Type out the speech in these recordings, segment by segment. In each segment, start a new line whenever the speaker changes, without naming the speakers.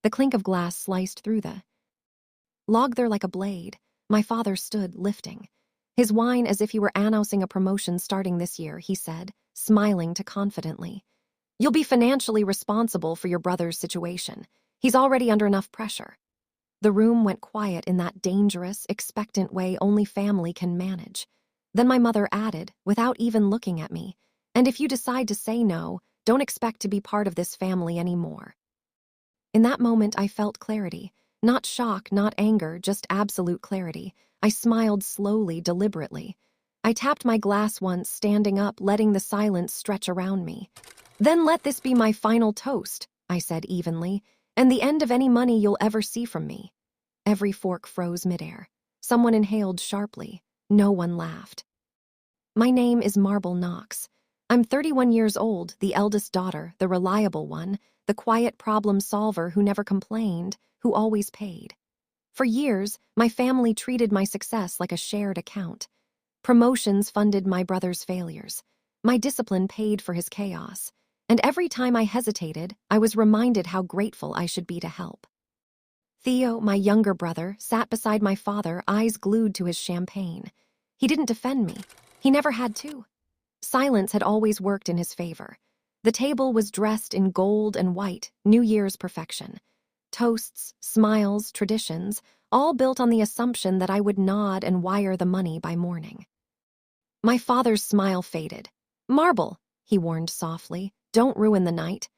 The clink of glass sliced through the log there like a blade. My father stood, lifting his whine as if he were announcing a promotion starting this year, he said, smiling too confidently. You'll be financially responsible for your brother's situation. He's already under enough pressure. The room went quiet in that dangerous, expectant way only family can manage. Then my mother added, without even looking at me, and if you decide to say no, don't expect to be part of this family anymore. In that moment, I felt clarity. Not shock, not anger, just absolute clarity. I smiled slowly, deliberately. I tapped my glass once, standing up, letting the silence stretch around me. Then let this be my final toast, I said evenly, and the end of any money you'll ever see from me. Every fork froze midair. Someone inhaled sharply. No one laughed. My name is Marble Knox. I'm 31 years old, the eldest daughter, the reliable one, the quiet problem solver who never complained, who always paid. For years, my family treated my success like a shared account. Promotions funded my brother's failures. My discipline paid for his chaos. And every time I hesitated, I was reminded how grateful I should be to help. Theo, my younger brother, sat beside my father, eyes glued to his champagne. He didn't defend me. He never had to. Silence had always worked in his favor. The table was dressed in gold and white, New Year's perfection. Toasts, smiles, traditions, all built on the assumption that I would nod and wire the money by morning. My father's smile faded. Marble, he warned softly, don't ruin the night.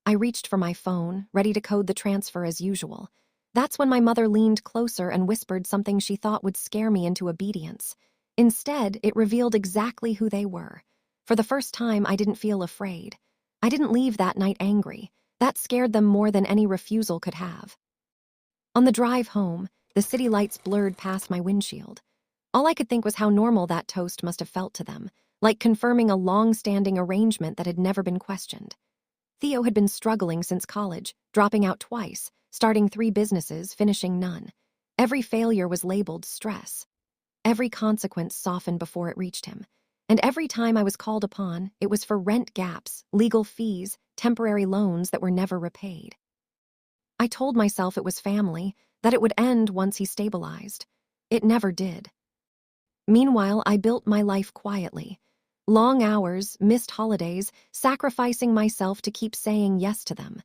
I reached for my phone, ready to code the transfer as usual. That's when my mother leaned closer and whispered something she thought would scare me into obedience. Instead, it revealed exactly who they were. For the first time, I didn't feel afraid. I didn't leave that night angry. That scared them more than any refusal could have. On the drive home, the city lights blurred past my windshield. All I could think was how normal that toast must have felt to them, like confirming a long-standing arrangement that had never been questioned. Theo had been struggling since college, dropping out twice, starting 3 businesses, finishing none. Every failure was labeled stress. Every consequence softened before it reached him. And every time I was called upon, it was for rent gaps, legal fees, temporary loans that were never repaid. I told myself it was family, that it would end once he stabilized. It never did. Meanwhile, I built my life quietly. Long hours, missed holidays, sacrificing myself to keep saying yes to them.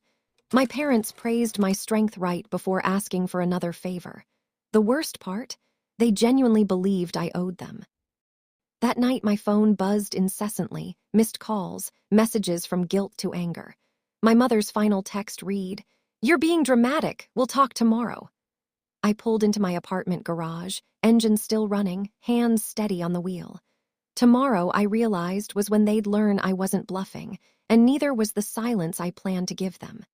My parents praised my strength right before asking for another favor. The worst part? They genuinely believed I owed them. That night, my phone buzzed incessantly, missed calls, messages from guilt to anger. My mother's final text read, "You're being dramatic, we'll talk tomorrow." I pulled into my apartment garage, engine still running, hands steady on the wheel. Tomorrow, I realized, was when they'd learn I wasn't bluffing, and neither was the silence I planned to give them.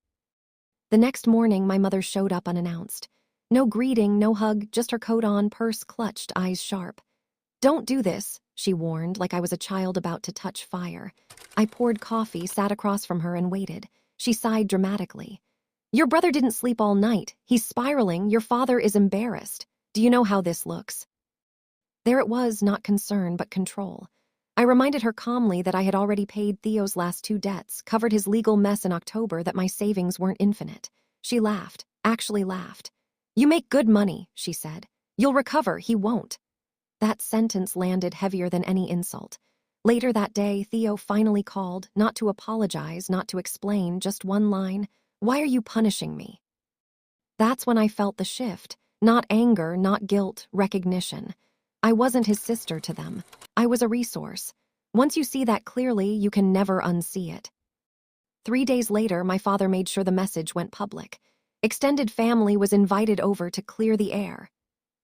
The next morning, my mother showed up unannounced. No greeting, no hug, just her coat on, purse clutched, eyes sharp. "Don't do this," she warned, like I was a child about to touch fire. I poured coffee, sat across from her, and waited. She sighed dramatically. "Your brother didn't sleep all night. He's spiraling. Your father is embarrassed. Do you know how this looks?" There it was, not concern, but control. I reminded her calmly that I had already paid Theo's last 2 debts, covered his legal mess in October, that my savings weren't infinite. She laughed, actually laughed. "You make good money," she said. "You'll recover, he won't." That sentence landed heavier than any insult. Later that day, Theo finally called, not to apologize, not to explain, just one line, "Why are you punishing me?" That's when I felt the shift. Not anger, not guilt, recognition. I wasn't his sister to them. I was a resource. Once you see that clearly, you can never unsee it. 3 days later, my father made sure the message went public. Extended family was invited over to clear the air.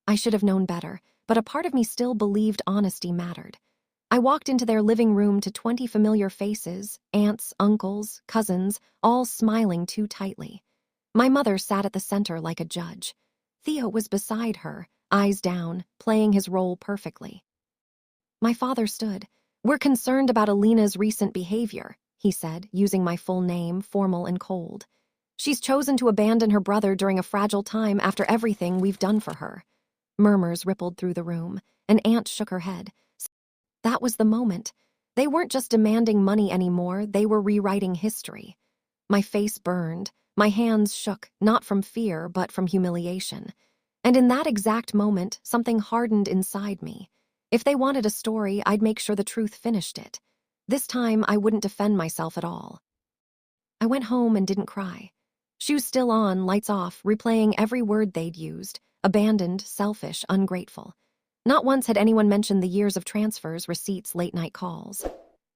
I should have known better, but a part of me still believed honesty mattered. I walked into their living room to 20 familiar faces, aunts, uncles, cousins, all smiling too tightly. My mother sat at the center like a judge. Theo was beside her, eyes down, playing his role perfectly. My father stood. "We're concerned about Alina's recent behavior," he said, using my full name, formal and cold. "She's chosen to abandon her brother during a fragile time after everything we've done for her." Murmurs rippled through the room. An aunt shook her head. That was the moment. They weren't just demanding money anymore, they were rewriting history. My face burned. My hands shook, not from fear, but from humiliation. And in that exact moment, something hardened inside me. If they wanted a story, I'd make sure the truth finished it. This time, I wouldn't defend myself at all. I went home and didn't cry. Shoes still on, lights off, replaying every word they'd used. Abandoned, selfish, ungrateful. Not once had anyone mentioned the years of transfers, receipts, late-night calls.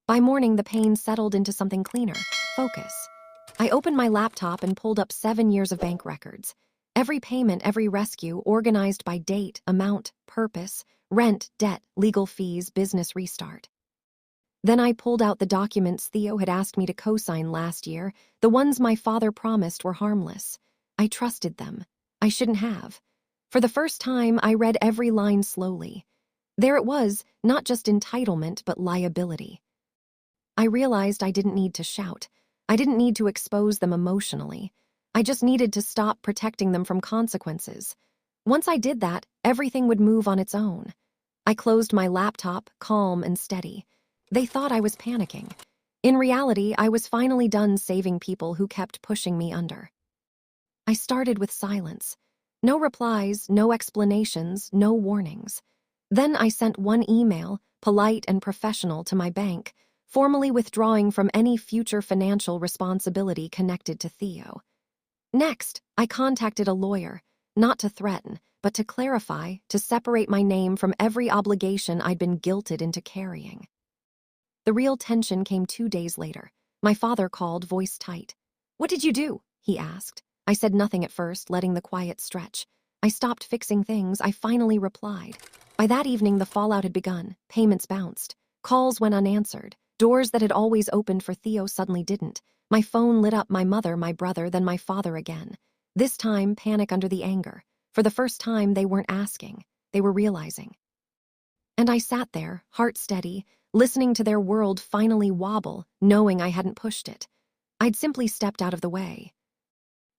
By morning, the pain settled into something cleaner. Focus. I opened my laptop and pulled up 7 years of bank records. Every payment, every rescue, organized by date, amount, purpose, rent, debt, legal fees, business restart. Then I pulled out the documents Theo had asked me to co-sign last year. The ones my father promised were harmless. I trusted them. I shouldn't have. For the first time, I read every line slowly. There it was, not just entitlement, but liability. I realized I didn't need to shout. I didn't need to expose them emotionally. I just needed to stop protecting them from consequences. Once I did that, everything would move on its own. I closed my laptop, calm and steady. They thought I was panicking. In reality, I was finally done saving people who kept pushing me under. I started with silence. No replies, no explanations, no warnings. Then I sent one email, polite and professional, to my bank, formally withdrawing from any future financial responsibility connected to Theo. Next, I contacted a lawyer, not to threaten, but to clarify, to separate my name from every obligation I'd been guilted into carrying. The real tension came 2 days later. My father called, voice tight. "What did you do?" he asked. I said nothing at first, letting the quiet stretch. I stopped fixing things. I finally replied. By that evening, the fallout had begun. Payments bounced. Calls went unanswered. Doors that had always opened for Theo suddenly didn't. My phone lit up, my mother, my brother, then my father again. This time, panic under the anger. For the first time, they weren't asking. They were realizing. And I sat there, heart steady, listening to their world finally wobble, knowing I hadn't pushed it. I'd simply stepped out of the way.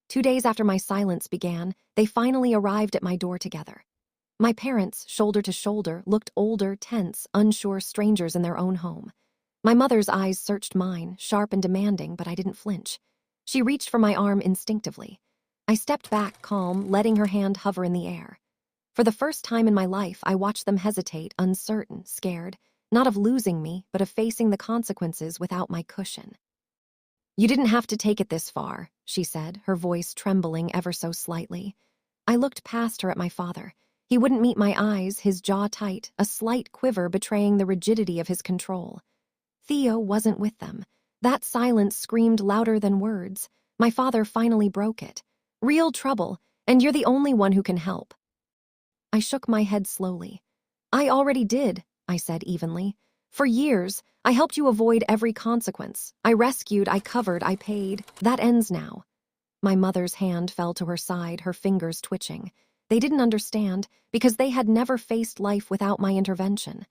2 days after my silence began, they finally arrived at my door together. My parents, shoulder to shoulder, looked older, tense, unsure strangers in their own home. My mother's eyes searched mine, sharp and demanding, but I didn't flinch. She reached for my arm instinctively. I stepped back, calm, letting her hand hover in the air. For the first time in my life, I watched them hesitate, uncertain, scared, not of losing me, but of facing the consequences without my cushion. "You didn't have to take it this far," she said, her voice trembling ever so slightly. I looked past her at my father. He wouldn't meet my eyes, his jaw tight, a slight quiver betraying the rigidity of his control. Theo wasn't with them. That silence screamed louder than words. My father finally broke it. "Real trouble, and you're the only one who can help." I shook my head slowly. "I already did," I said evenly. "For years, I helped you avoid every consequence. I rescued, I covered, I paid. That ends now." My mother's hand fell to her side, her fingers twitching. They didn't understand, because they had never faced life without my intervention.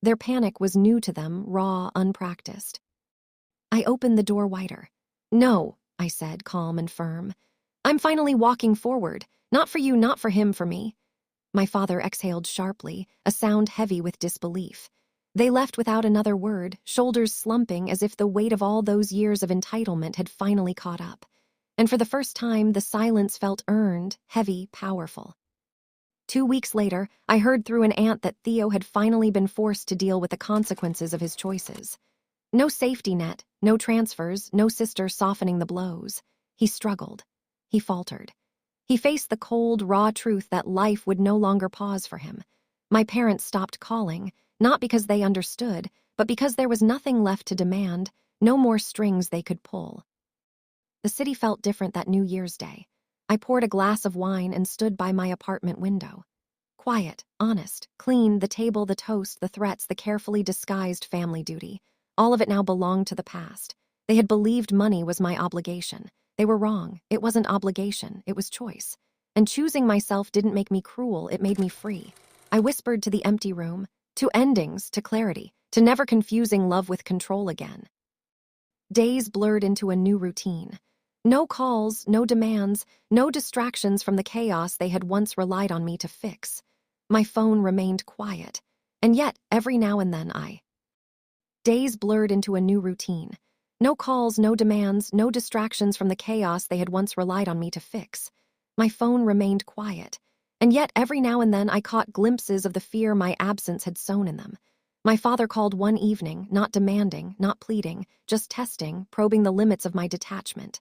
Their panic was new to them, raw, unpracticed. I opened the door wider. "No," I said, calm and firm. "I'm finally walking forward. Not for you, not for him, for me." My father exhaled sharply, a sound heavy with disbelief. They left without another word, shoulders slumping as if the weight of all those years of entitlement had finally caught up. And for the first time, the silence felt earned, heavy, powerful. 2 weeks later, I heard through an aunt that Theo had finally been forced to deal with the consequences of his choices. No safety net, no transfers, no sister softening the blows. He struggled. He faltered. He faced the cold, raw truth that life would no longer pause for him. My parents stopped calling, not because they understood, but because there was nothing left to demand, no more strings they could pull. The city felt different that New Year's Day. I poured a glass of wine and stood by my apartment window. Quiet, honest, clean, the table, the toast, the threats, the carefully disguised family duty. All of it now belonged to the past. They had believed money was my obligation. They were wrong. It wasn't obligation, it was choice. And choosing myself didn't make me cruel, it made me free. I whispered to the empty room, to endings, to clarity, to never confusing love with control again. Days blurred into a new routine. No calls, no demands, no distractions from the chaos they had once relied on me to fix. My phone remained quiet, and yet every now and then Days blurred into a new routine. No calls, no demands, no distractions from the chaos they had once relied on me to fix. My phone remained quiet, and yet every now and then I caught glimpses of the fear my absence had sown in them. My father called one evening, not demanding, not pleading, just testing, probing the limits of my detachment.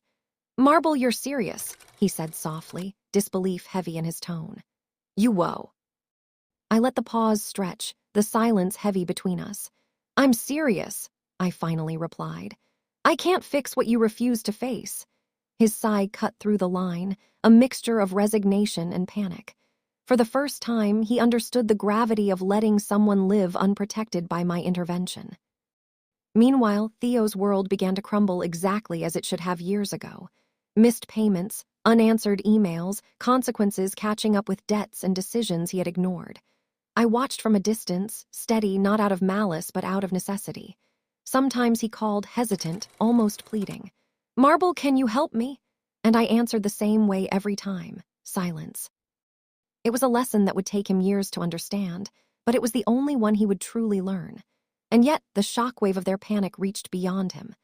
"Marble, you're serious," he said softly, disbelief heavy in his tone. "You woe." I let the pause stretch, the silence heavy between us. "I'm serious," I finally replied. "I can't fix what you refuse to face." His sigh cut through the line, a mixture of resignation and panic. For the first time, he understood the gravity of letting someone live unprotected by my intervention. Meanwhile, Theo's world began to crumble exactly as it should have years ago. Missed payments, unanswered emails, consequences catching up with debts and decisions he had ignored. I watched from a distance, steady not out of malice but out of necessity. Sometimes he called, hesitant, almost pleading. "Marble, can you help me?" And I answered the same way every time, silence. It was a lesson that would take him years to understand, but it was the only one he would truly learn. And yet, the shockwave of their panic reached beyond him.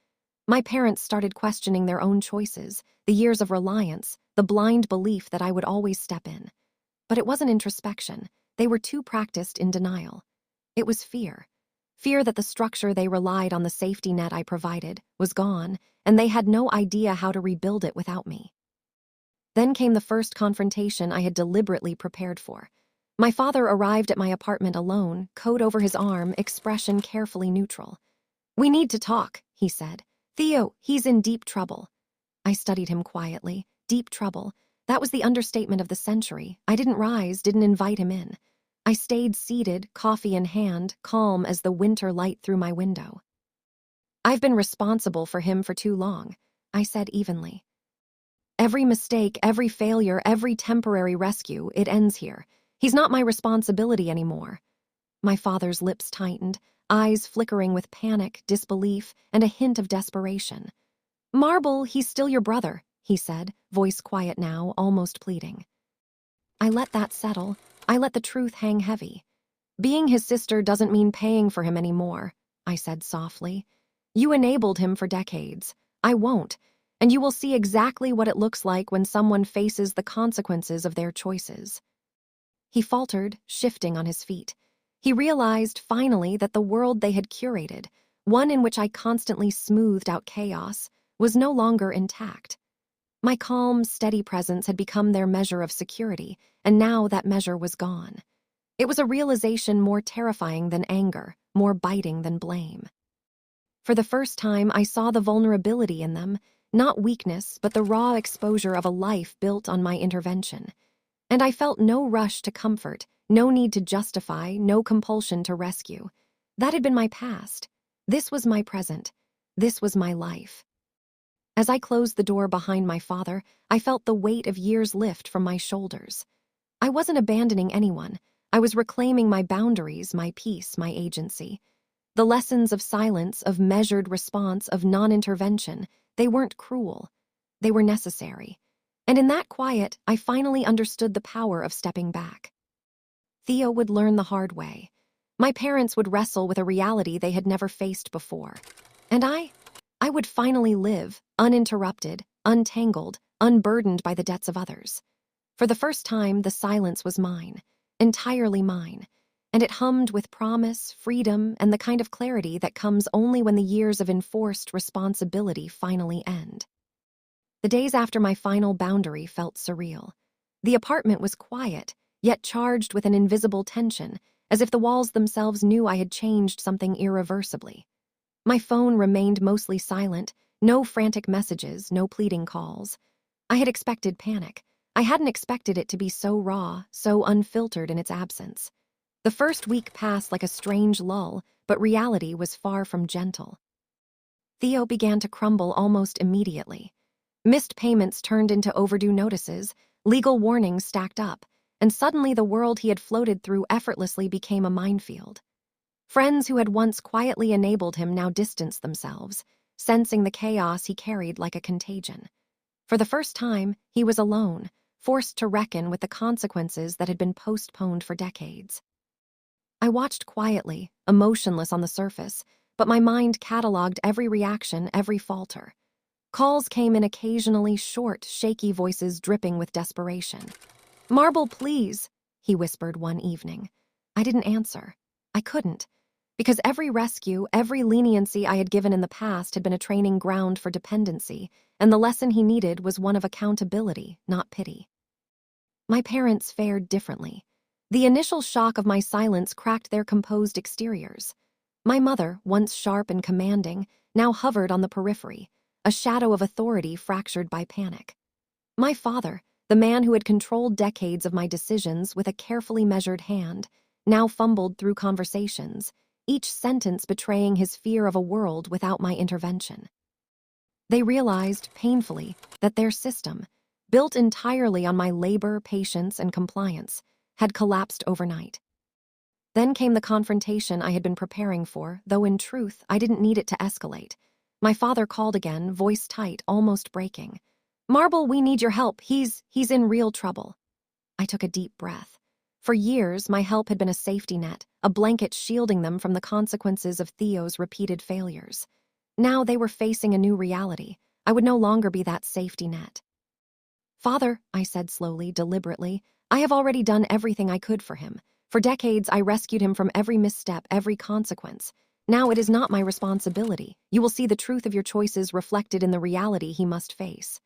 My parents started questioning their own choices, the years of reliance, the blind belief that I would always step in. But it wasn't introspection. They were too practiced in denial. It was fear. Fear that the structure they relied on, the safety net I provided, was gone, and they had no idea how to rebuild it without me. Then came the first confrontation I had deliberately prepared for. My father arrived at my apartment alone, coat over his arm, expression carefully neutral. "We need to talk," he said. "Theo, he's in deep trouble." I studied him quietly. Deep trouble. That was the understatement of the century. I didn't rise, didn't invite him in. I stayed seated, coffee in hand, calm as the winter light through my window. "I've been responsible for him for too long," I said evenly. "Every mistake, every failure, every temporary rescue, it ends here. He's not my responsibility anymore." My father's lips tightened, eyes flickering with panic, disbelief, and a hint of desperation. "Marble, he's still your brother," he said, voice quiet now, almost pleading. I let that settle. I let the truth hang heavy. "Being his sister doesn't mean paying for him anymore," I said softly. "You enabled him for decades. I won't, and you will see exactly what it looks like when someone faces the consequences of their choices." He faltered, shifting on his feet. He realized, finally, that the world they had curated, one in which I constantly smoothed out chaos, was no longer intact. My calm, steady presence had become their measure of security, and now that measure was gone. It was a realization more terrifying than anger, more biting than blame. For the first time, I saw the vulnerability in them, not weakness, but the raw exposure of a life built on my intervention. And I felt no rush to comfort, no need to justify, no compulsion to rescue. That had been my past. This was my present. This was my life. As I closed the door behind my father, I felt the weight of years lift from my shoulders. I wasn't abandoning anyone. I was reclaiming my boundaries, my peace, my agency. The lessons of silence, of measured response, of non-intervention, they weren't cruel. They were necessary. And in that quiet, I finally understood the power of stepping back. Theo would learn the hard way. My parents would wrestle with a reality they had never faced before. And I would finally live, uninterrupted, untangled, unburdened by the debts of others. For the first time, the silence was mine, entirely mine, and it hummed with promise, freedom, and the kind of clarity that comes only when the years of enforced responsibility finally end. The days after my final boundary felt surreal. The apartment was quiet, yet charged with an invisible tension, as if the walls themselves knew I had changed something irreversibly. My phone remained mostly silent, no frantic messages, no pleading calls. I had expected panic. I hadn't expected it to be so raw, so unfiltered in its absence. The first week passed like a strange lull, but reality was far from gentle. Theo began to crumble almost immediately. Missed payments turned into overdue notices, legal warnings stacked up, and suddenly the world he had floated through effortlessly became a minefield. Friends who had once quietly enabled him now distanced themselves, sensing the chaos he carried like a contagion. For the first time, he was alone, forced to reckon with the consequences that had been postponed for decades. I watched quietly, emotionless on the surface, but my mind cataloged every reaction, every falter. Calls came in occasionally, short, shaky voices dripping with desperation. "Marble, please," he whispered one evening. I didn't answer. I couldn't, because every rescue, every leniency I had given in the past had been a training ground for dependency, and the lesson he needed was one of accountability, not pity. My parents fared differently. The initial shock of my silence cracked their composed exteriors. My mother, once sharp and commanding, now hovered on the periphery, a shadow of authority fractured by panic. My father, the man who had controlled decades of my decisions with a carefully measured hand, now fumbled through conversations, each sentence betraying his fear of a world without my intervention. They realized, painfully, that their system, built entirely on my labor, patience, and compliance, had collapsed overnight. Then came the confrontation I had been preparing for, though in truth, I didn't need it to escalate. My father called again, voice tight, almost breaking. "Marble, we need your help. He's in real trouble." I took a deep breath. For years, my help had been a safety net, a blanket shielding them from the consequences of Theo's repeated failures. Now they were facing a new reality. I would no longer be that safety net. "Father," I said slowly, deliberately, "I have already done everything I could for him. For decades, I rescued him from every misstep, every consequence. Now it is not my responsibility. You will see the truth of your choices reflected in the reality he must face."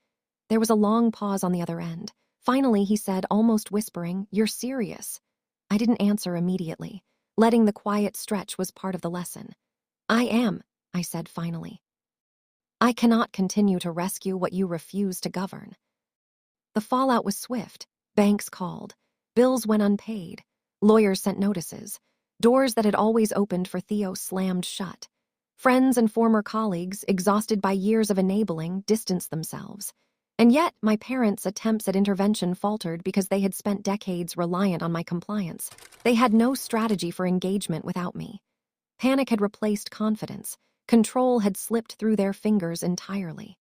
There was a long pause on the other end. Finally, he said, almost whispering, "You're serious?" I didn't answer immediately. Letting the quiet stretch was part of the lesson. "I am," I said finally. "I cannot continue to rescue what you refuse to govern." The fallout was swift. Banks called. Bills went unpaid. Lawyers sent notices. Doors that had always opened for Theo slammed shut. Friends and former colleagues, exhausted by years of enabling, distanced themselves. And yet, my parents' attempts at intervention faltered because they had spent decades reliant on my compliance. They had no strategy for engagement without me. Panic had replaced confidence. Control had slipped through their fingers entirely.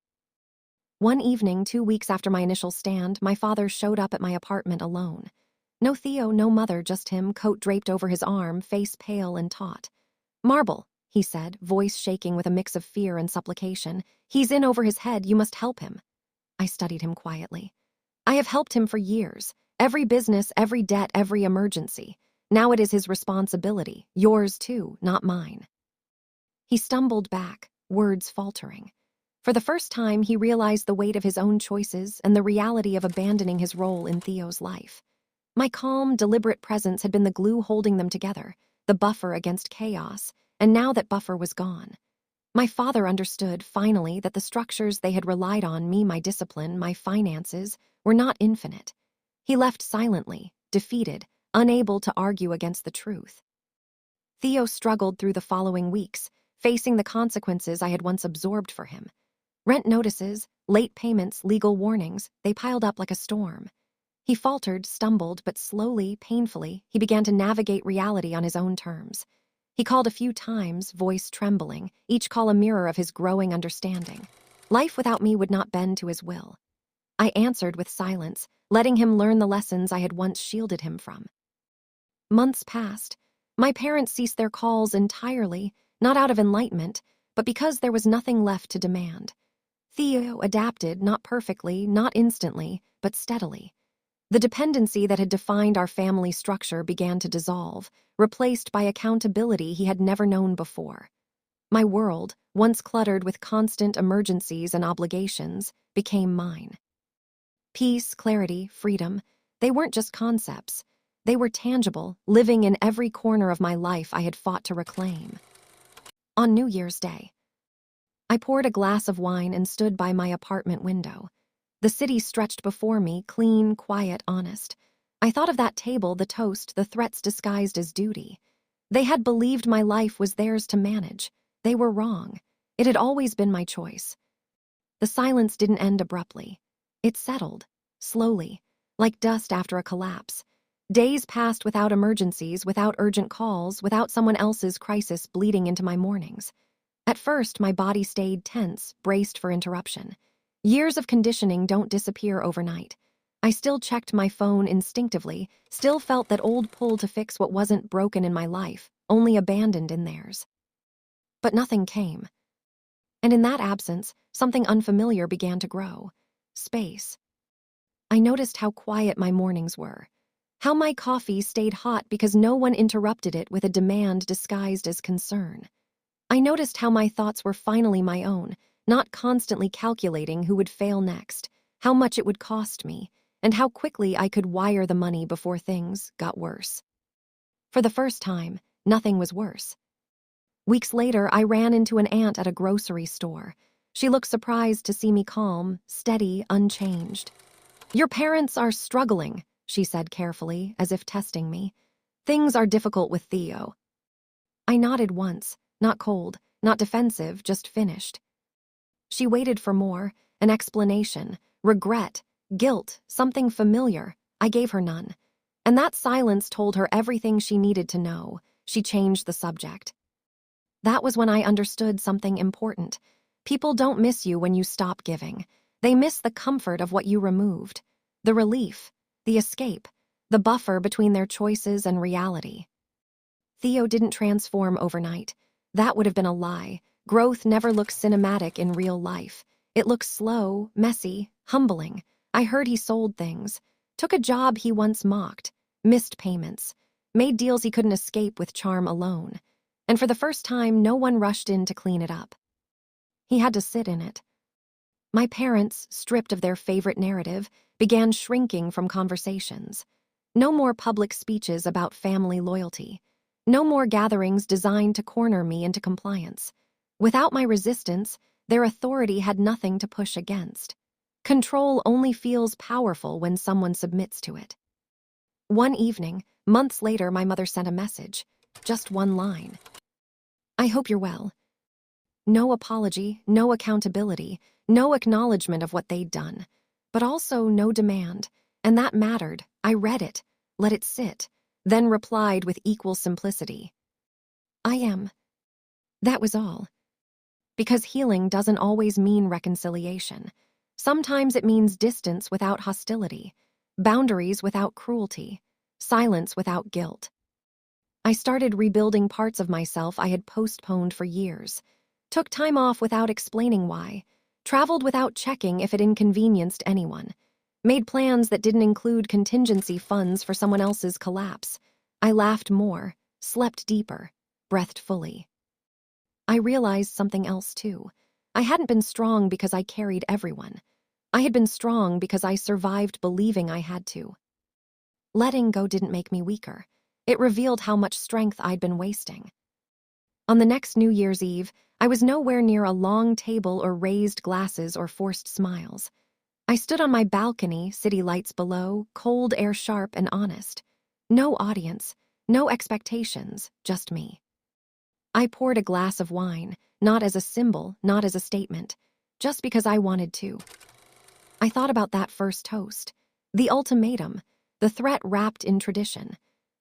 One evening, 2 weeks after my initial stand, my father showed up at my apartment alone. No Theo, no mother, just him, coat draped over his arm, face pale and taut. "Marble," he said, voice shaking with a mix of fear and supplication. "He's in over his head. You must help him." I studied him quietly. "I have helped him for years. Every business, every debt, every emergency. Now it is his responsibility. Yours too, not mine." He stumbled back, words faltering. For the first time, he realized the weight of his own choices and the reality of abandoning his role in Theo's life. My calm, deliberate presence had been the glue holding them together, the buffer against chaos, and now that buffer was gone. My father understood, finally, that the structures they had relied on, me, my discipline, my finances, were not infinite. He left silently, defeated, unable to argue against the truth. Theo struggled through the following weeks, facing the consequences I had once absorbed for him. Rent notices, late payments, legal warnings, they piled up like a storm. He faltered, stumbled, but slowly, painfully, he began to navigate reality on his own terms. He called a few times, voice trembling, each call a mirror of his growing understanding. Life without me would not bend to his will. I answered with silence, letting him learn the lessons I had once shielded him from. Months passed. My parents ceased their calls entirely, not out of enlightenment, but because there was nothing left to demand. Theo adapted, not perfectly, not instantly, but steadily. The dependency that had defined our family structure began to dissolve, replaced by accountability he had never known before. My world, once cluttered with constant emergencies and obligations, became mine. Peace, clarity, freedom, they weren't just concepts. They were tangible, living in every corner of my life I had fought to reclaim. On New Year's Day, I poured a glass of wine and stood by my apartment window. The city stretched before me, clean, quiet, honest. I thought of that table, the toast, the threats disguised as duty. They had believed my life was theirs to manage. They were wrong. It had always been my choice. The silence didn't end abruptly. It settled, slowly, like dust after a collapse. Days passed without emergencies, without urgent calls, without someone else's crisis bleeding into my mornings. At first, my body stayed tense, braced for interruption. Years of conditioning don't disappear overnight. I still checked my phone instinctively, still felt that old pull to fix what wasn't broken in my life, only abandoned in theirs. But nothing came. And in that absence, something unfamiliar began to grow. Space. I noticed how quiet my mornings were. How my coffee stayed hot because no one interrupted it with a demand disguised as concern. I noticed how my thoughts were finally my own, not constantly calculating who would fail next, how much it would cost me, and how quickly I could wire the money before things got worse. For the first time, nothing was worse. Weeks later, I ran into an aunt at a grocery store. She looked surprised to see me calm, steady, unchanged. "Your parents are struggling," she said carefully, as if testing me. "Things are difficult with Theo." I nodded once, not cold, not defensive, just finished. She waited for more, an explanation, regret, guilt, something familiar. I gave her none. And that silence told her everything she needed to know. She changed the subject. That was when I understood something important. People don't miss you when you stop giving. They miss the comfort of what you removed, the relief, the escape, the buffer between their choices and reality. Theo didn't transform overnight. That would have been a lie. Growth never looks cinematic in real life. It looks slow, messy, humbling. I heard he sold things, took a job he once mocked, missed payments, made deals he couldn't escape with charm alone. And for the first time, no one rushed in to clean it up. He had to sit in it. My parents, stripped of their favorite narrative, began shrinking from conversations. No more public speeches about family loyalty. No more gatherings designed to corner me into compliance. Without my resistance, their authority had nothing to push against. Control only feels powerful when someone submits to it. One evening, months later, my mother sent a message. Just one line. "I hope you're well." No apology, no accountability, no acknowledgement of what they'd done, but also no demand. And that mattered. I read it, let it sit, then replied with equal simplicity. "I am." That was all. Because healing doesn't always mean reconciliation. Sometimes it means distance without hostility, boundaries without cruelty, silence without guilt. I started rebuilding parts of myself I had postponed for years, took time off without explaining why, traveled without checking if it inconvenienced anyone, made plans that didn't include contingency funds for someone else's collapse. I laughed more, slept deeper, breathed fully. I realized something else too. I hadn't been strong because I carried everyone. I had been strong because I survived believing I had to. Letting go didn't make me weaker. It revealed how much strength I'd been wasting. On the next New Year's Eve, I was nowhere near a long table or raised glasses or forced smiles. I stood on my balcony, city lights below, cold air sharp and honest. No audience, no expectations, just me. I poured a glass of wine, not as a symbol, not as a statement, just because I wanted to. I thought about that first toast, the ultimatum, the threat wrapped in tradition,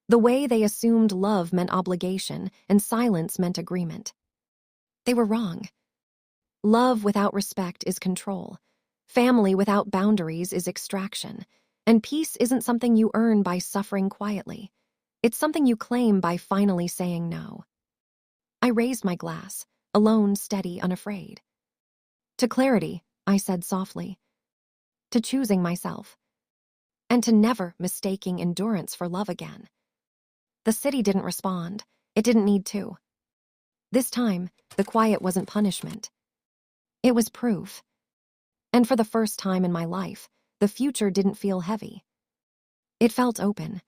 the way they assumed love meant obligation and silence meant agreement. They were wrong. Love without respect is control. Family without boundaries is extraction. And peace isn't something you earn by suffering quietly. It's something you claim by finally saying no. I raised my glass, alone, steady, unafraid. "To clarity," I said softly. "To choosing myself. And to never mistaking endurance for love again." The city didn't respond. It didn't need to. This time, the quiet wasn't punishment. It was proof. And for the first time in my life, the future didn't feel heavy. It felt open.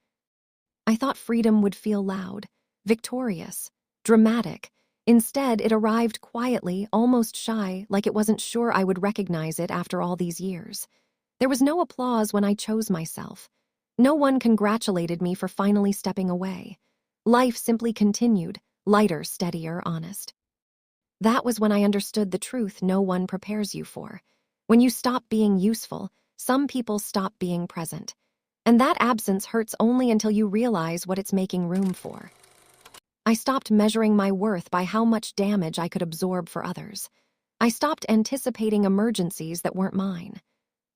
I thought freedom would feel loud, victorious, dramatic. Instead, it arrived quietly, almost shy, like it wasn't sure I would recognize it after all these years. There was no applause when I chose myself. No one congratulated me for finally stepping away. Life simply continued, lighter, steadier, honest. That was when I understood the truth no one prepares you for. When you stop being useful, some people stop being present. And that absence hurts only until you realize what it's making room for. I stopped measuring my worth by how much damage I could absorb for others. I stopped anticipating emergencies that weren't mine.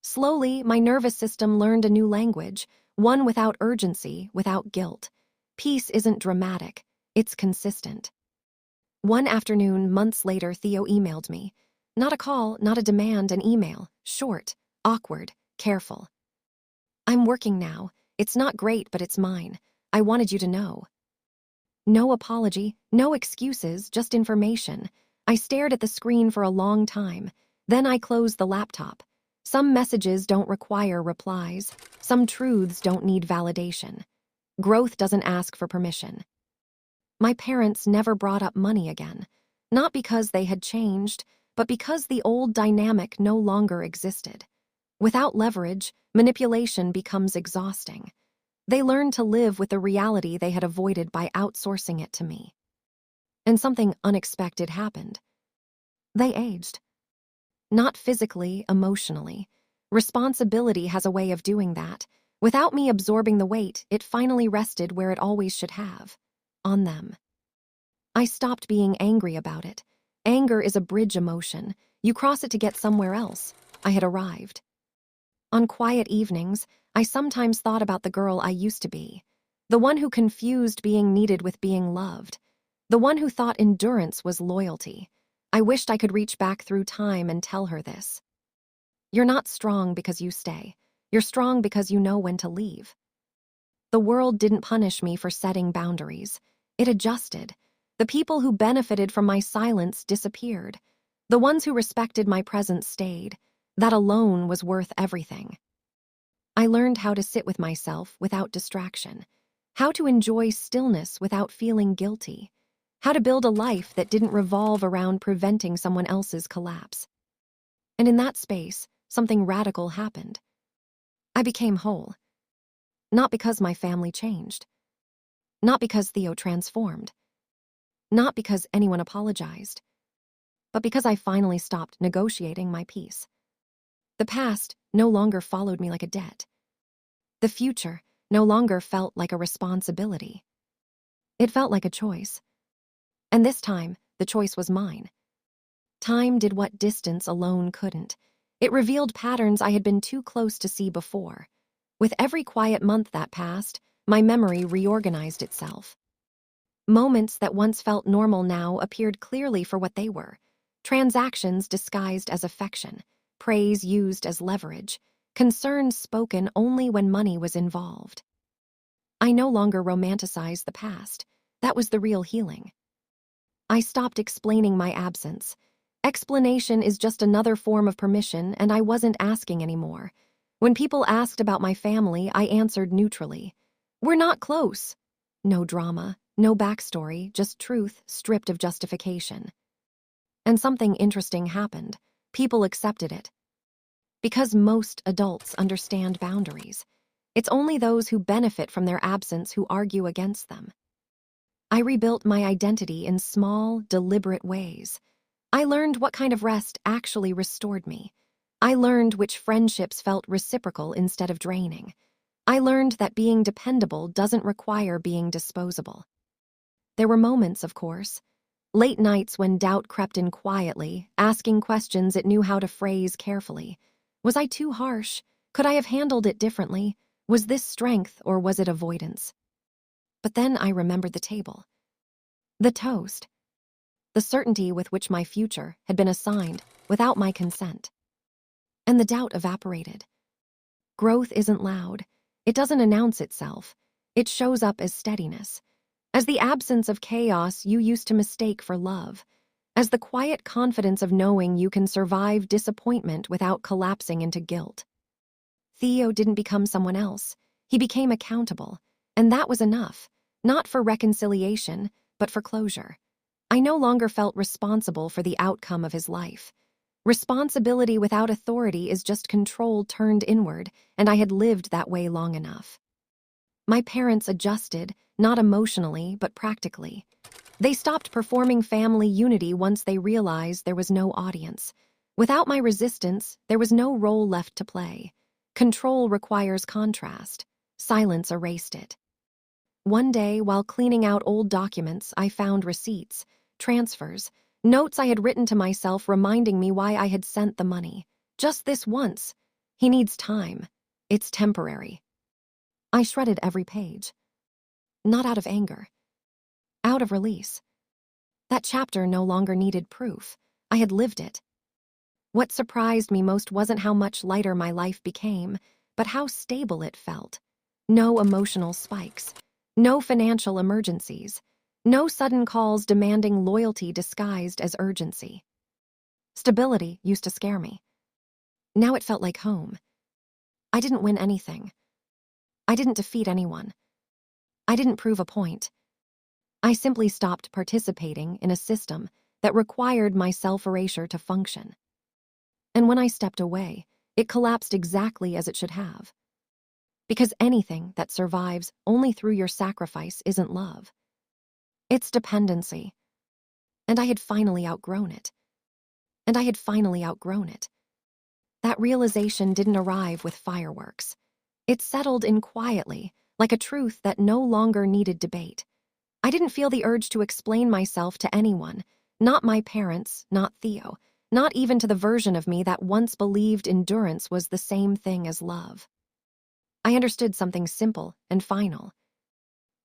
Slowly, my nervous system learned a new language, one without urgency, without guilt. Peace isn't dramatic, it's consistent. One afternoon, months later, Theo emailed me. Not a call, not a demand, an email. Short, awkward, careful. I'm working now. It's not great, but it's mine. I wanted you to know. No apology, no excuses, just information. I stared at the screen for a long time. Then I closed the laptop. Some messages don't require replies. Some truths don't need validation. Growth doesn't ask for permission. My parents never brought up money again. Not because they had changed, but because the old dynamic no longer existed. Without leverage, manipulation becomes exhausting. They learned to live with the reality they had avoided by outsourcing it to me. And something unexpected happened. They aged. Not physically, emotionally. Responsibility has a way of doing that. Without me absorbing the weight, it finally rested where it always should have. On them. I stopped being angry about it. Anger is a bridge emotion. You cross it to get somewhere else. I had arrived. On quiet evenings, I sometimes thought about the girl I used to be. The one who confused being needed with being loved. The one who thought endurance was loyalty. I wished I could reach back through time and tell her this. You're not strong because you stay. You're strong because you know when to leave. The world didn't punish me for setting boundaries. It adjusted. The people who benefited from my silence disappeared. The ones who respected my presence stayed. That alone was worth everything. I learned how to sit with myself without distraction, how to enjoy stillness without feeling guilty, how to build a life that didn't revolve around preventing someone else's collapse. And in that space, something radical happened. I became whole. Not because my family changed. Not because Theo transformed. Not because anyone apologized. But because I finally stopped negotiating my peace. The past no longer followed me like a debt. The future no longer felt like a responsibility. It felt like a choice. And this time, the choice was mine. Time did what distance alone couldn't. It revealed patterns I had been too close to see before. With every quiet month that passed, my memory reorganized itself. Moments that once felt normal now appeared clearly for what they were. Transactions disguised as affection. Praise used as leverage, concern spoken only when money was involved. I no longer romanticized the past. That was the real healing. I stopped explaining my absence. Explanation is just another form of permission, and I wasn't asking anymore. When people asked about my family, I answered neutrally. We're not close. No drama, no backstory, just truth stripped of justification. And something interesting happened. People accepted it. Because most adults understand boundaries. It's only those who benefit from their absence who argue against them. I rebuilt my identity in small, deliberate ways. I learned what kind of rest actually restored me. I learned which friendships felt reciprocal instead of draining. I learned that being dependable doesn't require being disposable. There were moments, of course. Late nights when doubt crept in quietly, asking questions it knew how to phrase carefully. Was I too harsh? Could I have handled it differently? Was this strength or was it avoidance? But then I remembered the table. The toast. The certainty with which my future had been assigned without my consent. And the doubt evaporated. Growth isn't loud. It doesn't announce itself. It shows up as steadiness. As the absence of chaos you used to mistake for love. As the quiet confidence of knowing you can survive disappointment without collapsing into guilt. Theo didn't become someone else. He became accountable. And that was enough. Not for reconciliation, but for closure. I no longer felt responsible for the outcome of his life. Responsibility without authority is just control turned inward, and I had lived that way long enough. My parents adjusted, not emotionally, but practically. They stopped performing family unity once they realized there was no audience. Without my resistance, there was no role left to play. Control requires contrast. Silence erased it. One day, while cleaning out old documents, I found receipts, transfers, notes I had written to myself reminding me why I had sent the money. Just this once. He needs time. It's temporary. I shredded every page. Not out of anger. Out of release. That chapter no longer needed proof. I had lived it. What surprised me most wasn't how much lighter my life became, but how stable it felt. No emotional spikes, no financial emergencies, no sudden calls demanding loyalty disguised as urgency. Stability used to scare me. Now it felt like home. I didn't win anything. I didn't defeat anyone. I didn't prove a point. I simply stopped participating in a system that required my self-erasure to function. And when I stepped away, it collapsed exactly as it should have. Because anything that survives only through your sacrifice isn't love. It's dependency. And I had finally outgrown it. That realization didn't arrive with fireworks. It settled in quietly, like a truth that no longer needed debate. I didn't feel the urge to explain myself to anyone, not my parents, not Theo, not even to the version of me that once believed endurance was the same thing as love. I understood something simple and final.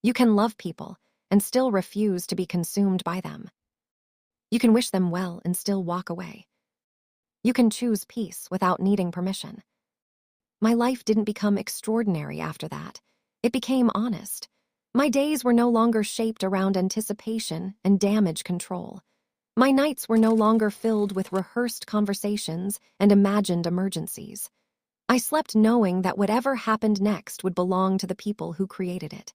You can love people and still refuse to be consumed by them. You can wish them well and still walk away. You can choose peace without needing permission. My life didn't become extraordinary after that. It became honest. My days were no longer shaped around anticipation and damage control. My nights were no longer filled with rehearsed conversations and imagined emergencies. I slept knowing that whatever happened next would belong to the people who created it.